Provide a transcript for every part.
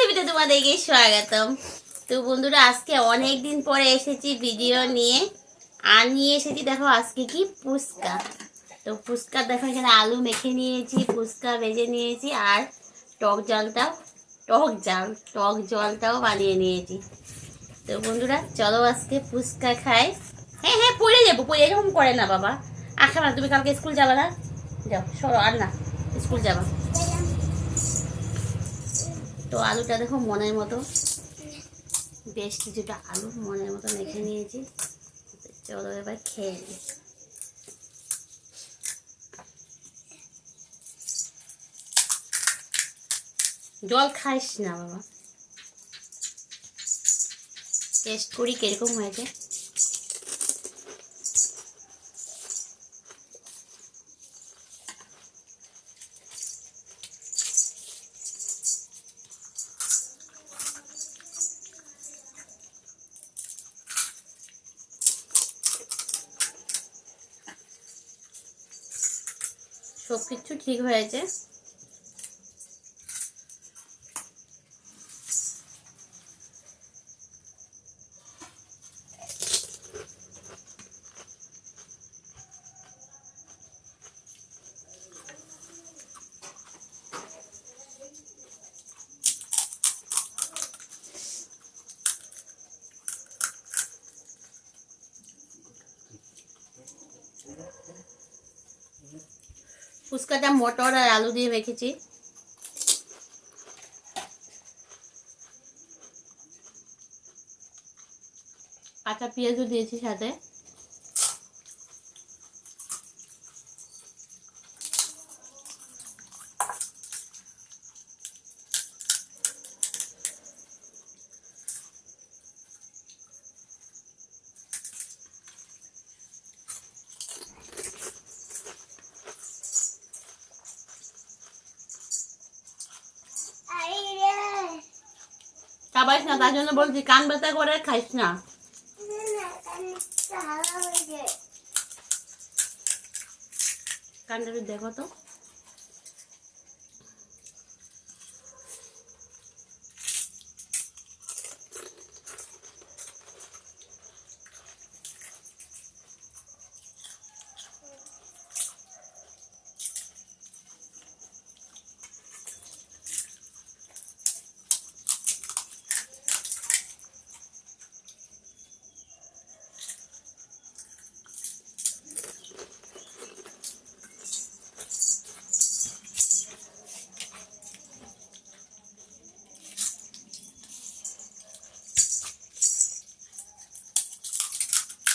টিভিতে তোমাদেরকে স্বাগতম। তো বন্ধুরা, আজকে অনেক দিন পরে এসেছি ভিডিও নিয়ে। আর নিয়ে এসেছি দেখো আজকে কি ফুচকা। তো ফুচকা দেখো এখানে আলু মেখে নিয়েছি, ফুচকা ভেজে নিয়েছি, আর টক জলটাও বানিয়ে নিয়েছি। তো বন্ধুরা চলো আজকে ফুচকা খাই। হ্যাঁ হ্যাঁ, পড়ে যাবো, পড়ে এরকম করে না বাবা। আখা না, তুমি কালকে স্কুল যাবা না? যাও সরো, আর না স্কুল যাবা। তো আলুটা দেখো মনের মতো, বেশ কিছুটা আলু মনের মতো মেখে নিয়েছি। চলো এবার খেয়ে নিই। জল খাইস না বাবা, টেস্ট করি কিরকম হয়েছে। সব কিছু ঠিক হয়েছে। ফুচকাটা মটর আর আলু দিয়ে মেখেছি। কাঁচা পেঁয়াজও দিয়েছি সাথে। খাবাইস না, তার জন্য বলছি, কান ব্যথা করে খাইস না। কানটা দেখো তো।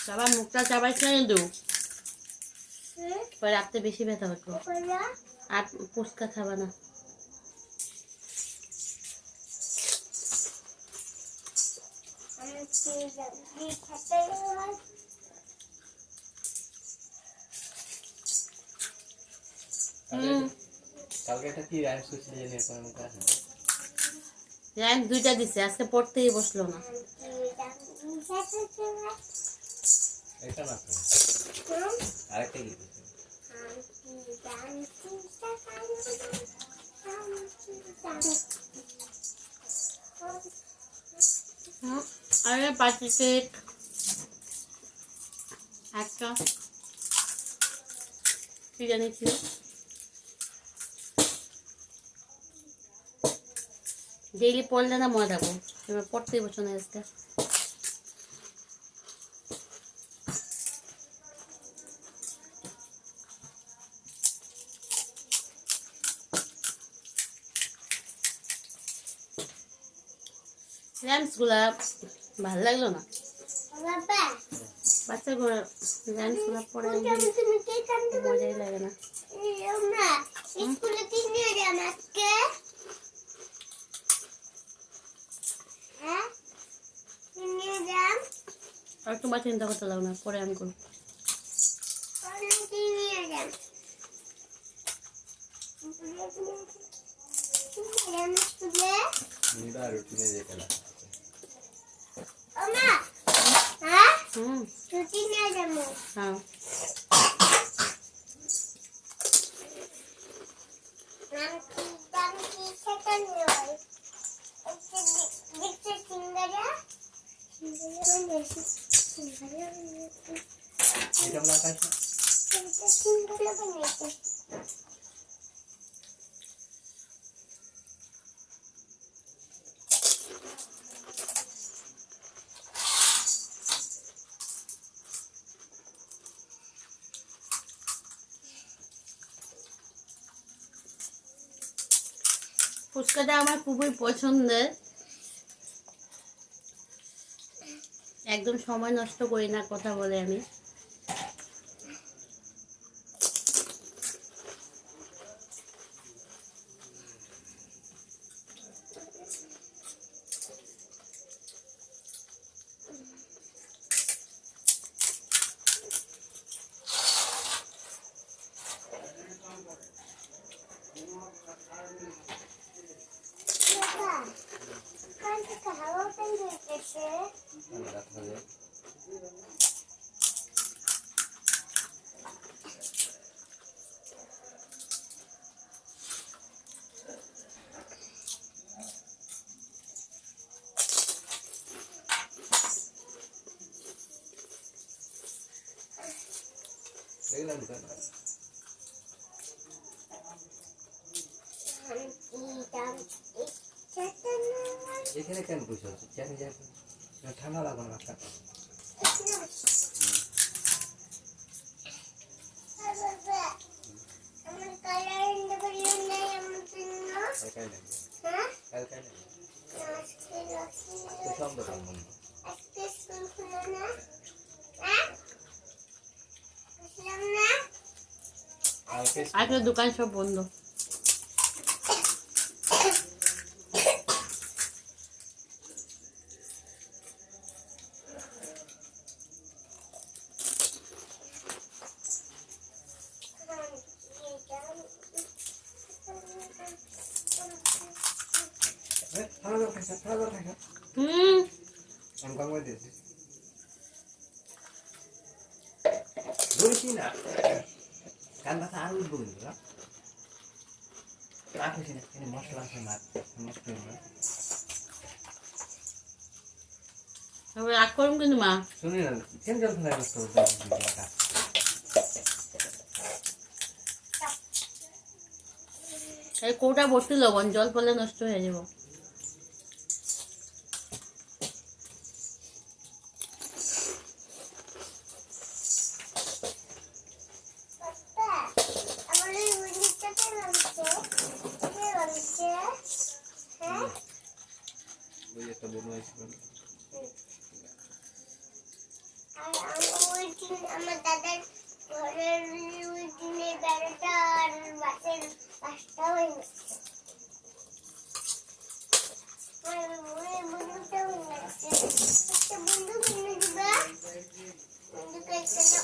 বাবা মুখটা চাবাইছ না কিন্তু, রাত্রে বেশি ব্যথা হতো। আর ফুচকা খাবা না। রাইম দুইটা দিছে, আজকে পড়তেই বসলো না। আরে পাটি কেক একটা কি জানি ছিল। ডেইলি পড়লে না মনে থাকবো, এবার পড়তেই বসো না আজকে। র্যামস গুলা ভাল লাগলো না, বাচ্চাগুলো র্যামস গুলা পরে মজাই লাগে না। আর তোমার চিন্তা করতে লাগো না, পরে আমি করবো। হ্যাঁ এটা আমরা খাই না। ফুচকাটা আমার খুবই পছন্দের, একদম সময় নষ্ট করি না কথা বলে আমি। দেখলাম দোকান এখানে কেন বসে আছো? জানি জানি ঠান্ডা লাগবে না একটা সব দোকান বন্ধ। আজকে দোকান সব বন্ধ। আমি কম করে দিয়েছি বলছি না কান ব্যথা আর উঠবো কিন্তু রাখিস না এখানে মশলা আছে না নষ্ট হয়ে না রাগ করুন কিন্তু মা শুনি না কেন জল ফেলাই নষ্ট এই কৌটা ভর্তি লবণ, জল পড়লে নষ্ট হয়ে যাব। আমার দাদার ঘরের ওই টিনের বেড়াটা আর বাসের পাশটা হয়ে গেছে। বন্ধুটাও লাগছে একটা বন্ধু কিনে দিবা বন্ধুকে একটা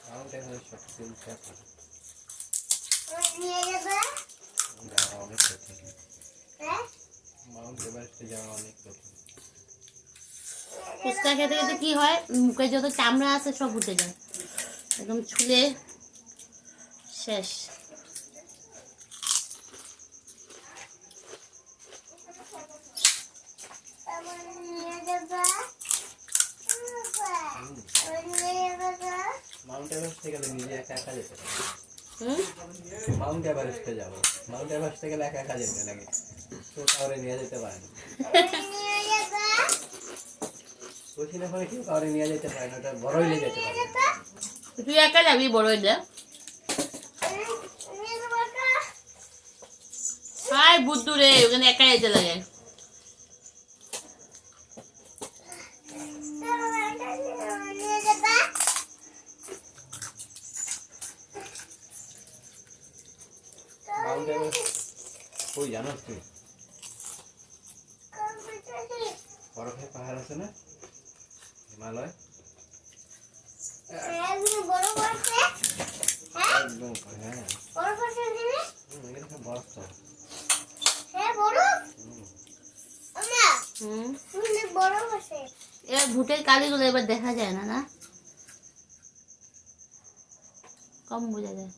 Mount Everest. চিন্তা করে নিয়ে যাবে যাওয়া অনেক কঠিন। হ্যাঁ মাউন্ট এভারেস্টে যাওয়া অনেক কঠিন। ফুচকা খেতে খেতে কি হয়, মুখে যত চামড়া আছে সব উঠে যায়, একদম ছুলে শেষ। আমার নিয়ে যাবে আমার নিয়ে যাবে মাউন্ট এভারেস্টে গেলে নিজে একা একা যেতে পারে। হুম, মাউন্ট এভারেস্টে যাবো, মাউন্ট এভারেস্টে গেলে একা একা যেতে লাগে, তো কাউরে নিয়ে যেতে পারে না। নিয়ে যাবে ওইখানে করে কেউ কাউরে নিয়ে যেতে পারে না, ওটা বড় হইলে যেতে পারে। তুই একা যাবি বড় হইলে? নিয়ে যাবে হাই বুদ্ধু রে, ওখানে একা যেতে লাগে। নিয়ে যাবে মাউন্ট এভারেস্ট ওই জানোস তুই বরফের পাহাড় আছে না হিমালয়, বড় করছে হ্যাঁ একদম হ্যাঁ বড় করছে এখানে সব বরফ তো। হ্যাঁ বড় আমরা হুম, তুমি বড় করছে এবার ভুটের কালিগুলো এবার দেখা যায় না, না কম বোঝা যায়।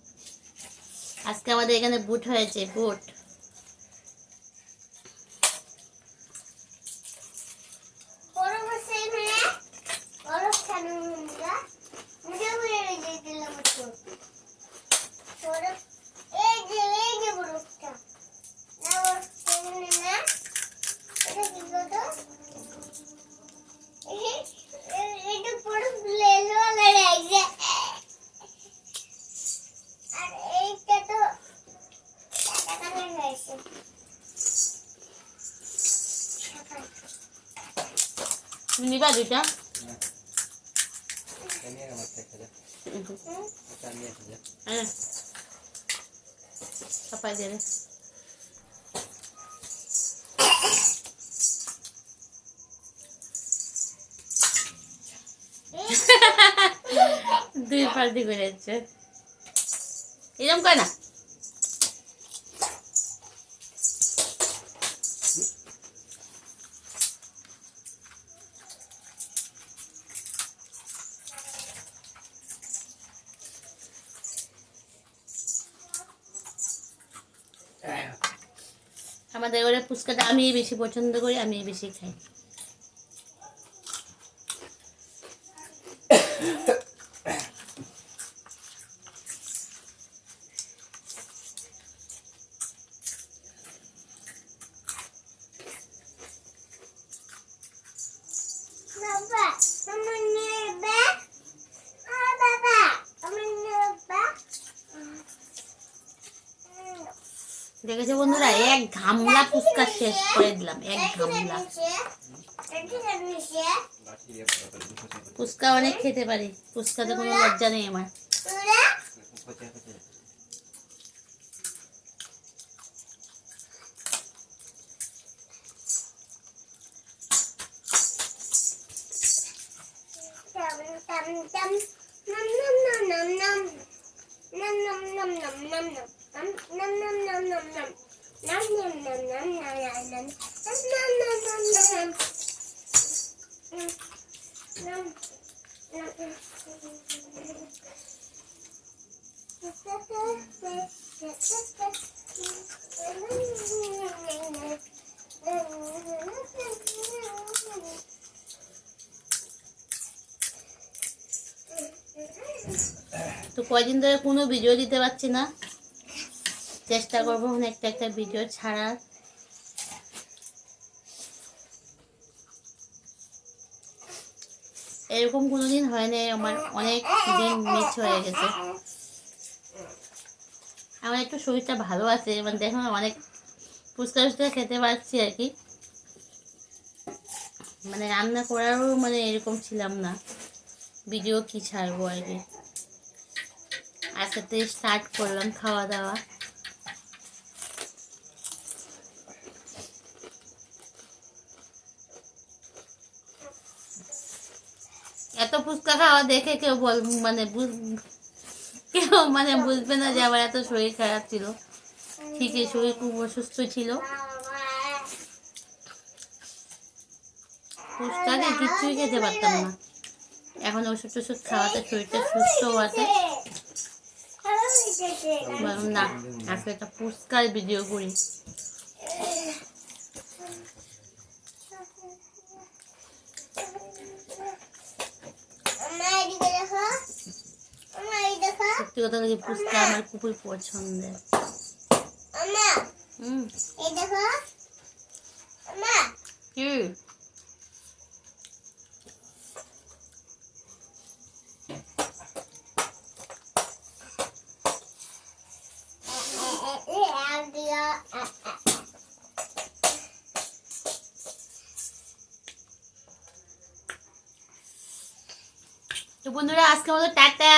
আজকে আমাদের এখানে বুট হয়েছে, বুট। বড় করছে এখানে বড় খানো মুন্ডা মুন্ডা বলে রেখে দিলাম তো বড় এই যে বড়টা না বড় এখানে না এটা কি বলতো এটা বড় লেলো লাগছে আর এইটা তো টাকা হয়েছে তুমি নিবা দুইটা? না এটা নিয়ে আমার দেখা যায়, এটা নিয়ে আসা যায়। হ্যাঁ, পাপাই দেবে। দুই পাল্টি করে যাচ্ছে, এরকম করে না। আমাদের ঘরে ফুচকাটা আমি বেশি পছন্দ করি, আমি বেশি খাই। বাবা আমার নিয়ে ব্যাগ বাবা আমার নিয়ে ব্যাগ দেখেছো বন্ধুরা, এক ঘামলা ফুচকা শেষ করে দিলাম, এক ঘামলা। বাকি দিয়ে বড় করে দুটো করে ফুচকা অনেক খেতে পারি, ফুচকাতে কোনো লজ্জা নেই আমার। পচে পচে তো কয়দিন ধরে কোনো ভিডিও দিতে পারছি না, চেষ্টা করবো একটা একটা ভিডিও ছাড়ার। এরকম কোনোদিন হয়নি আমার, অনেক দিন মিস হয়ে গেছে। আমার একটু শরীরটা ভালো আছে, মানে দেখো অনেক ফুচকা টুচকা খেতে পারছি আর কি, মানে রান্না করারও মানে এরকম ছিলাম না, ভিডিও কি ছাড়বো আর কি। আজকে থেকে স্টার্ট করলাম খাওয়া দাওয়া। এত ফুচকা খাওয়া দেখে কেউ বল মানে কেউ মানে বুঝবে না যে আমার এত শরীর খারাপ ছিল। ঠিকই, শরীর খুব অসুস্থ ছিল। ফুচকাকে কিচ্ছুই খেতে পারতাম না। এখন ওষুধ টষুধ খাওয়াতে শরীরটা সুস্থ হওয়াতে বললাম না, আজকে একটা ফুচকার ভিডিও করি। সত্যি কথা বলছি, ফুচকা আমার খুবই পছন্দের। হুম, কি? তো বন্ধুরা, আজকে মতো টাটা।